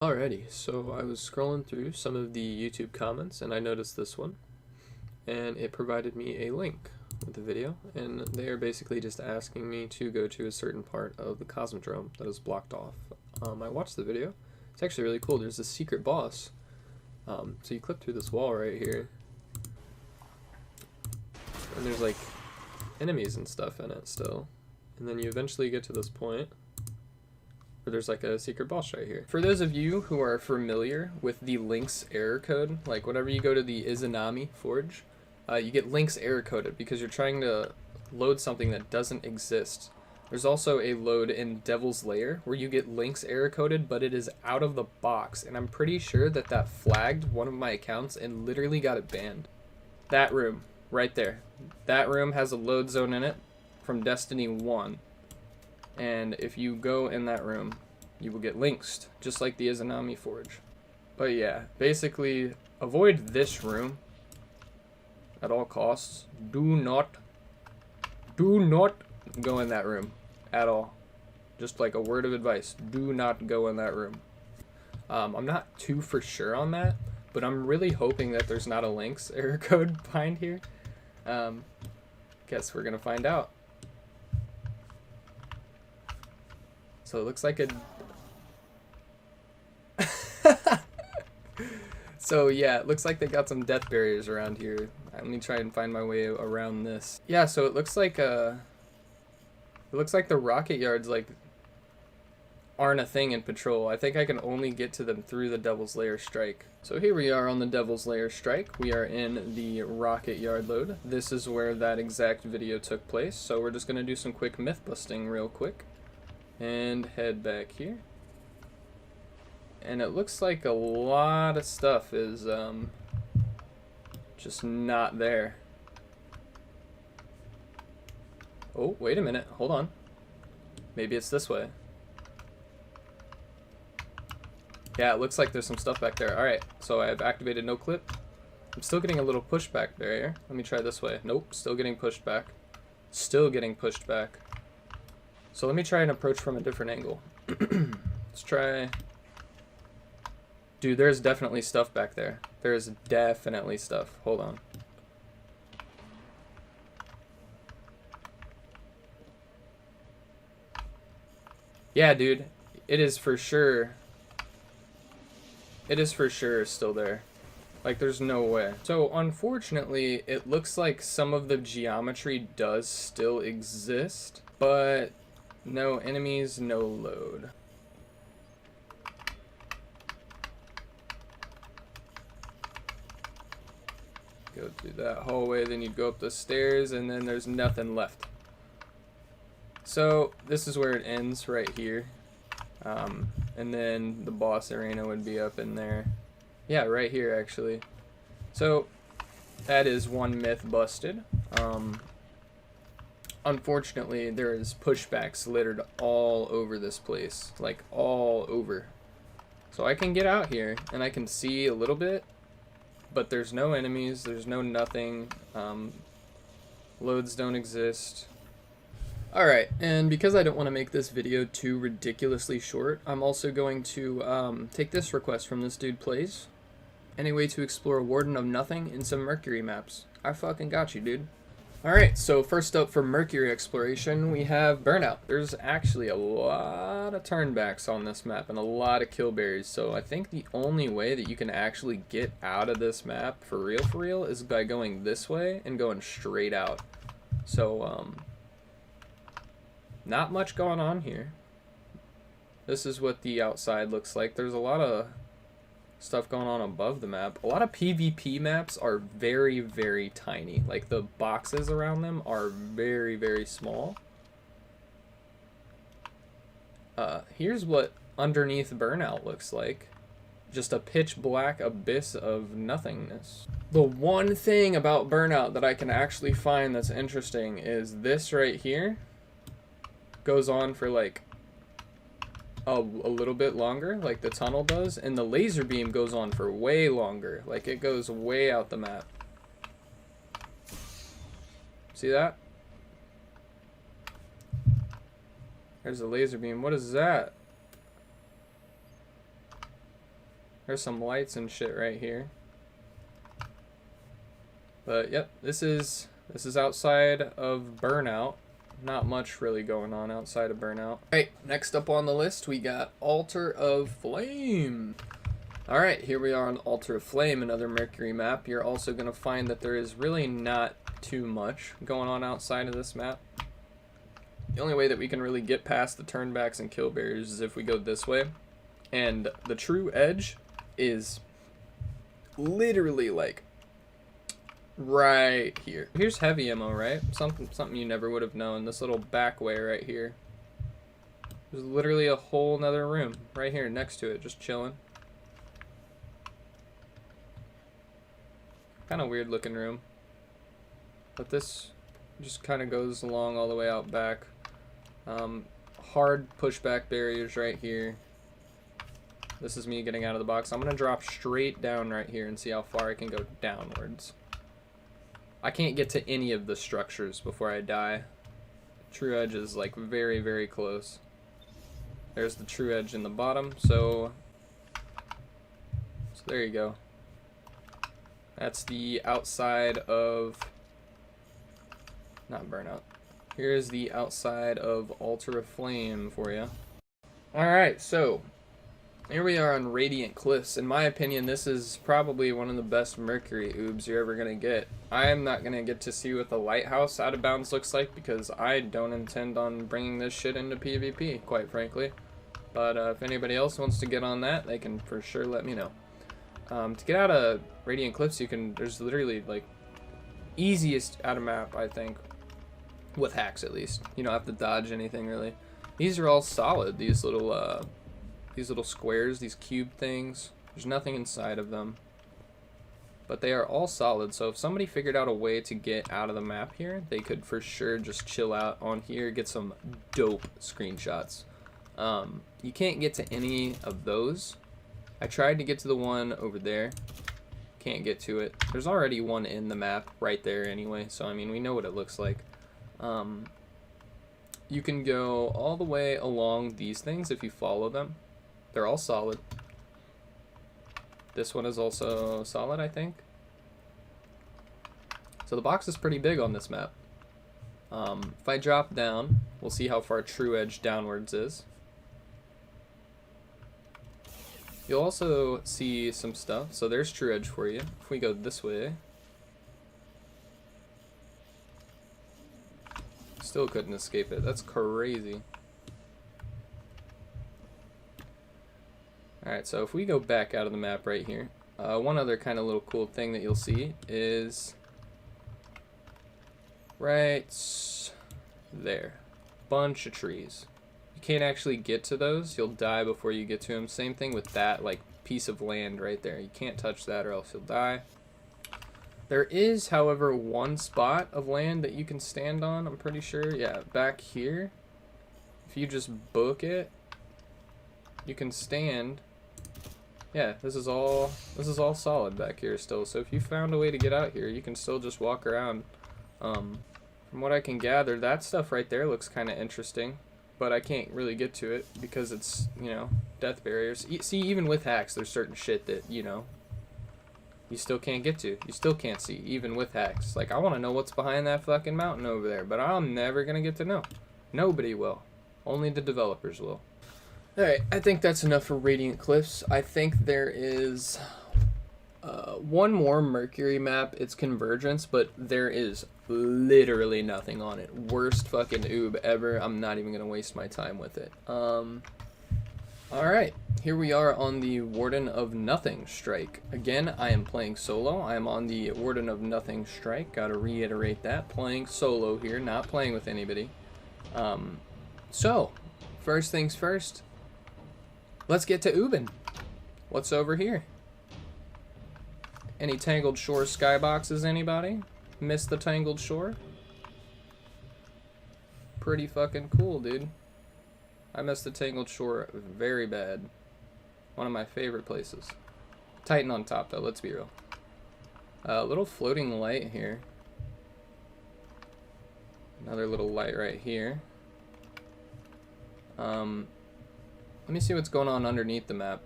Alrighty, so I was scrolling through some of the YouTube comments and I noticed this one, and it provided me a link with the video, and they are basically just asking me to go to a certain part of the Cosmodrome that is blocked off. I watched the video. It's actually really cool. There's a secret boss. So you clip through this wall right here, and there's like enemies and stuff in it still, and then you eventually get to this point. There's like a secret boss right here. For those of you who are familiar with the Link's error code, like whenever you go to the Izanami Forge, you get Link's error coded because you're trying to load something that doesn't exist. There's also a load in Devil's Lair where you get Link's error coded, but it is out of the box, and I'm pretty sure that that flagged one of my accounts and literally got it banned. That room, right there. That room has a load zone in it from Destiny 1. And if you go in that room, you will get lynxed, just like the Izanami Forge. But yeah, basically, avoid this room at all costs. Do not go in that room at all. Just like a word of advice, do not go in that room. I'm not too for sure on that, but I'm really hoping that there's not a Lynx error code behind here. Guess we're gonna find out. So it looks like a... So yeah, it looks like they got some death barriers around here. Let me try and find my way around this. Yeah, so it looks like the rocket yards like aren't a thing in Patrol. I think I can only get to them through the Devil's Lair strike. So here we are on the Devil's Lair strike. We are in the rocket yard load. This is where that exact video took place. So we're just gonna do some quick myth busting real quick. And head back here. And it looks like a lot of stuff is just not there. Oh, wait a minute. Hold on. Maybe it's this way. Yeah, it looks like there's some stuff back there. Alright, so I've activated no clip. I'm still getting a little pushback barrier. Let me try this way. Nope, still getting pushed back. Still getting pushed back. So let me try and approach from a different angle. Let's try... Dude, there's definitely stuff back there. There's definitely stuff. Hold on. Yeah, dude. It is for sure. It is for sure still there. Like, there's no way. So, unfortunately, it looks like some of the geometry does still exist, but no enemies, no load. Go through that hallway, then you'd go up the stairs, and then there's nothing left. So this is where it ends, right here. And then the boss arena would be up in there. Yeah, right here, actually. So that is one myth busted. Unfortunately, there is pushbacks littered all over this place, like all over. So I can get out here and I can see a little bit, but there's no enemies, there's no nothing. Loads don't exist. Alright, and because I don't want to make this video too ridiculously short, I'm also going to take this request from this dude plays. Any way to explore Warden of Nothing in some Mercury maps. I fucking got you, dude. Alright, so first up for Mercury exploration, we have Burnout. There's actually a lot of turnbacks on this map and a lot of kill berries, so I think the only way that you can actually get out of this map for real is by going this way and going straight out. So, not much going on here. This is what the outside looks like. There's a lot of stuff going on above the map. A lot of PvP maps are very, very tiny. Like, the boxes around them are very, very small. Here's what underneath Burnout looks like. Just a pitch black abyss of nothingness. The one thing about Burnout that I can actually find that's interesting is this right here. Goes on for like a little bit longer, like the tunnel does, and the laser beam goes on for way longer. Like, it goes way out the map. See that? There's a laser beam. What is that? There's some lights and shit right here. But yep, this is outside of Burnout. Not much really going on outside of Burnout. Alright, next up on the list we got Altar of Flame. Alright, here we are on Altar of Flame, another Mercury map. You're also going to find that there is really not too much going on outside of this map. The only way that we can really get past the turnbacks and kill barriers is if we go this way. And the true edge is literally like right here. Here's heavy ammo, right? Something you never would have known. This little back way right here. There's literally a whole nother room right here next to it, just chilling. Kind of weird looking room. But this just kind of goes along all the way out back. Hard pushback barriers right here. This is me getting out of the box. I'm going to drop straight down right here and see how far I can go downwards. I can't get to any of the structures before I die. True edge is like very, very close. There's the true edge in the bottom, so there you go. That's the outside of, not Burnout. Here's the outside of Altar of Flame for you. Alright, so here we are on Radiant Cliffs. In my opinion, this is probably one of the best Mercury OOBs you're ever going to get. I am not going to get to see what the lighthouse out of bounds looks like because I don't intend on bringing this shit into PvP, quite frankly. But if anybody else wants to get on that, they can for sure let me know. To get out of Radiant Cliffs, there's literally like easiest out of map, I think, with hacks at least. You don't have to dodge anything really. These are all solid, these little squares, these cube things. There's nothing inside of them, but they are all solid. So if somebody figured out a way to get out of the map here, they could for sure just chill out on here, get some dope screenshots. You can't get to any of those. I tried to get to the one over there, can't get to it. There's already one in the map right there anyway, so I mean we know what it looks like. You can go all the way along these things if you follow them. They're all solid. This one is also solid, I think. So the box is pretty big on this map. If I drop down, we'll see how far true edge downwards is. You'll also see some stuff. So there's true edge for you. If we go this way, still couldn't escape it. That's crazy. Alright, so if we go back out of the map right here, one other kind of little cool thing that you'll see is right there. Bunch of trees. You can't actually get to those. You'll die before you get to them. Same thing with that like piece of land right there. You can't touch that or else you'll die. There is, however, one spot of land that you can stand on, I'm pretty sure. Yeah, back here. If you just book it, you can stand. Yeah, this is all solid back here still. So if you found a way to get out here, you can still just walk around. From what I can gather, that stuff right there looks kind of interesting, but I can't really get to it because it's, you know, death barriers. See, even with hacks, there's certain shit that, you know, you still can't get to. You still can't see, even with hacks. Like, I want to know what's behind that fucking mountain over there, but I'm never going to get to know. Nobody will. Only the developers will. Alright, I think that's enough for Radiant Cliffs. I think there is one more Mercury map. It's Convergence, but there is literally nothing on it. Worst fucking OOB ever. I'm not even going to waste my time with it. Alright, here we are on the Warden of Nothing strike. Again, I am playing solo. I am on the Warden of Nothing strike. Gotta reiterate that. Playing solo here, not playing with anybody. So, first things first. Let's get to OOBing. What's over here? Any Tangled Shore skyboxes, anybody? Miss the Tangled Shore? Pretty fucking cool, dude. I miss the Tangled Shore very bad. One of my favorite places. Titan on top, though, let's be real. A little floating light here. Another little light right here. Let me see what's going on underneath the map.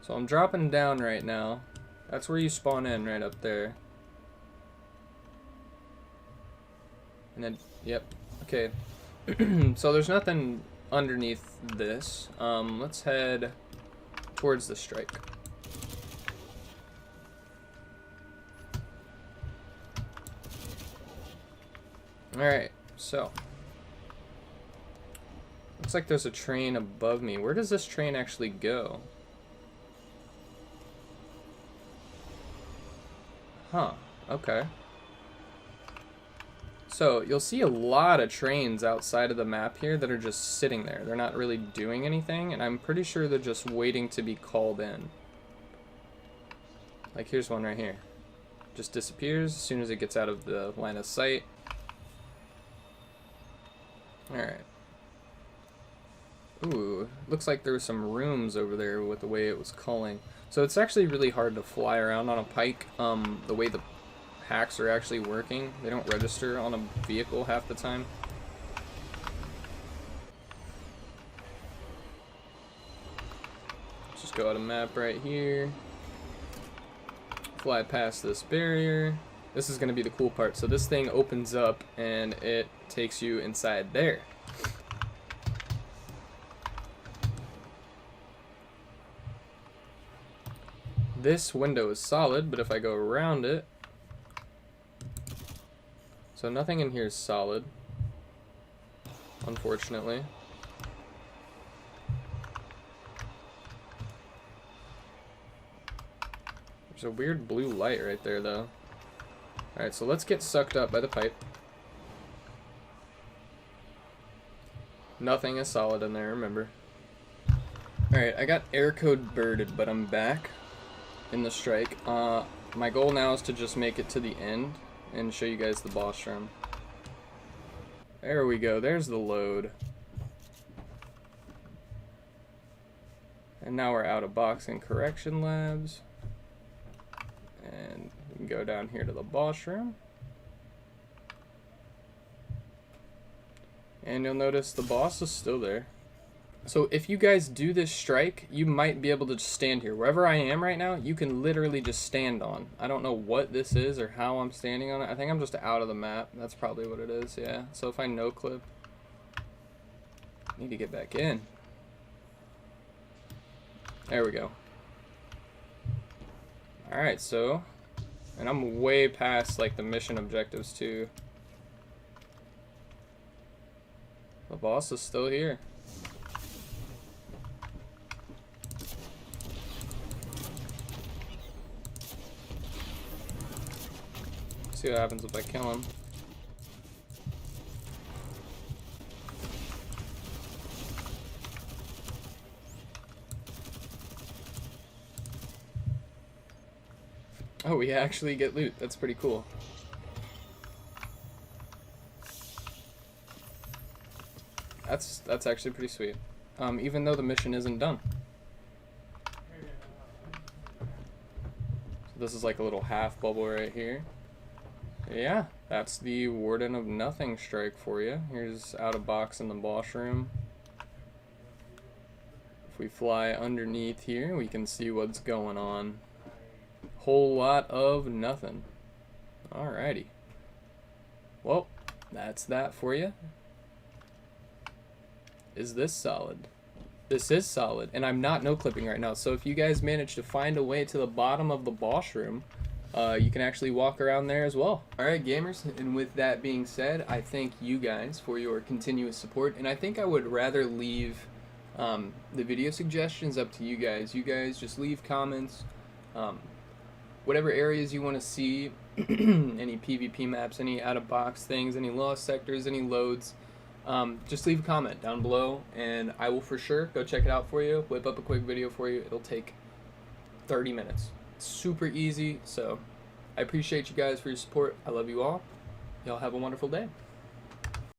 So I'm dropping down right now. That's where you spawn in, right up there. And then, yep, okay. So there's nothing underneath this. Let's head towards the strike. Alright, so. Looks like there's a train above me. Where does this train actually go? Huh, okay. So, you'll see a lot of trains outside of the map here that are just sitting there. They're not really doing anything, and I'm pretty sure they're just waiting to be called in. Like, here's one right here. Just disappears as soon as it gets out of the line of sight. Alright. Ooh, looks like there were some rooms over there with the way it was calling. So it's actually really hard to fly around on a pike. The way the hacks are actually working, they don't register on a vehicle half the time. Let's just go out of map right here. Fly past this barrier. This is going to be the cool part. So this thing opens up and it takes you inside there. This window is solid, but if I go around it, so nothing in here is solid, unfortunately. There's a weird blue light right there, though. Alright, so let's get sucked up by the pipe. Nothing is solid in there, remember. Alright, I got air code birded, but I'm back in the strike. My goal now is to just make it to the end and show you guys the boss room. There we go, there's the load. And now we're out of boxing correction labs. And we can go down here to the boss room. And you'll notice the boss is still there. So if you guys do this strike, you might be able to just stand here. Wherever I am right now, you can literally just stand on. I don't know what this is or how I'm standing on it. I think I'm just out of the map. That's probably what it is, yeah. So if I no clip, I need to get back in. There we go. Alright, so, and I'm way past like the mission objectives too. The boss is still here. See what happens if I kill him. Oh, we actually get loot. That's pretty cool. That's actually pretty sweet. Even though the mission isn't done. So this is like a little half bubble right here. Yeah, that's the Warden of Nothing strike for you. Here's out of box in the boss room. If we fly underneath here, we can see what's going on. Whole lot of nothing. Alrighty. Well, that's that for you. Is this solid? This is solid, and I'm not no-clipping right now, so if you guys manage to find a way to the bottom of the boss room, you can actually walk around there as well. Alright gamers, and with that being said, I thank you guys for your continuous support, and I think I would rather leave the video suggestions up to you guys. You guys just leave comments, whatever areas you want to see, any PvP maps, any out-of-box things, any lost sectors, any loads. Just leave a comment down below, and I will for sure go check it out for you, whip up a quick video for you. It'll take 30 minutes. It's super easy, so I appreciate you guys for your support. I love you all. Y'all have a wonderful day.